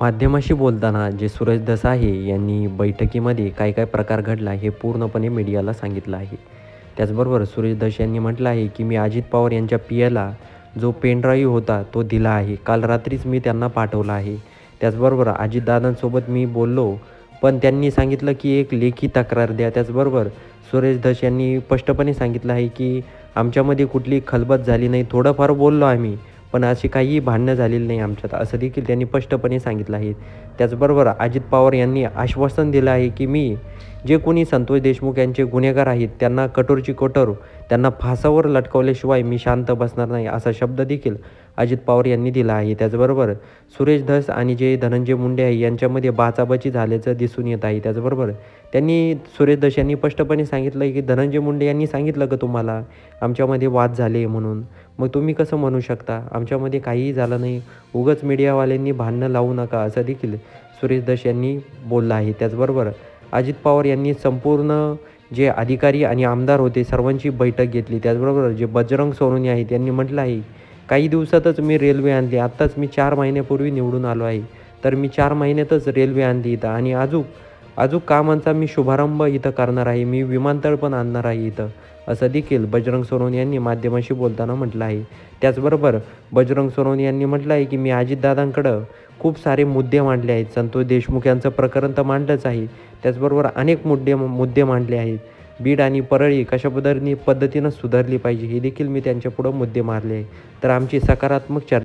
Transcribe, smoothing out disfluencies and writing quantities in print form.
माध्यमाशी बोलताना जे सुरेश धस यांनी बैठकीमध्ये काय काय प्रकार घडला हे पूर्णपणे मीडियाला सांगितलं आहे. त्याचबरोबर सुरेश धस यांनी म्हटलं आहे की मी अजित पवार यांच्या पीएला जो पेनड्राईव्ह होता तो दिला आहे. काल रात्रीच मी त्यांना पाठवला आहे. त्याचबरोबर अजितदादांसोबत मी बोललो, पण त्यांनी सांगितलं की एक लेखी तक्रार द्या. त्याचबरोबर सुरेश धस यांनी स्पष्टपणे सांगितलं आहे की आमच्यामध्ये कुठली खलबत झाली नाही. थोडंफार बोललो आम्ही, पण अशी काहीही भांडणं झालेली नाही आमच्यात, असं देखील त्यांनी स्पष्टपणे सांगितलं आहे. त्याचबरोबर अजित पवार यांनी आश्वासन दिलं आहे की मी जे कोणी संतोष देशमुख यांचे गुन्हेगार आहेत त्यांना कठोरची कठोर त्यांना फासावर लटकवल्याशिवाय मी शांत बसणार नाही, असा शब्द देखील अजित पवार यांनी दिला आहे. त्याचबरोबर सुरेश धस आणि जे धनंजय मुंडे आहे यांच्यामध्ये बाचाबाची झाल्याचं दिसून येत आहे. त्याचबरोबर त्यांनी सुरेश धस यांनी स्पष्टपणे सांगितलं की धनंजय मुंडे यांनी सांगितलं का तुम्हाला आमच्यामध्ये वाद झाले म्हणून, मग तुम्ही कसं म्हणू शकता आमच्यामध्ये काहीही झालं नाही, उगाच मीडियावाल्यांनी भांडणं लावू नका, असं देखील सुरेश धस यांनी बोललं आहे. त्याचबरोबर अजित पवार यांनी संपूर्ण जे अधिकारी आणि आमदार होते सर्वांची बैठक घेतली. त्याचबरोबर जे बजरंग सोनवणे आहेत त्यांनी म्हटलं आहे काही दिवसातच मी रेल्वे आणली. आत्ताच मी 4 महिन्यापूर्वी निवडून आलो आहे, तर मी 4 महिन्यातच रेल्वे आणली इथं आणि अजून कामांचा मी शुभारंभ इथं करणार आहे. मी विमानतळ पण आणणार आहे इथं, असं देखील बजरंग सोनवणे यांनी माध्यमाशी बोलताना म्हटलं आहे. त्याचबरोबर बजरंग सोनवणे यांनी म्हटलं आहे की मी अजितदादांकडं खूप सारे मुद्दे मांडले आहेत. संतोष देशमुख यांचं प्रकरण तर मांडलंच आहे, त्याचबरोबर अनेक मुद्दे मांडले आहेत. बीड आणि परळी कशा पद्धतीनं सुधारली पाहिजे हे देखील मी त्यांच्यापुढं मुद्दे मारले आहे. तर आमची सकारात्मक चर्चा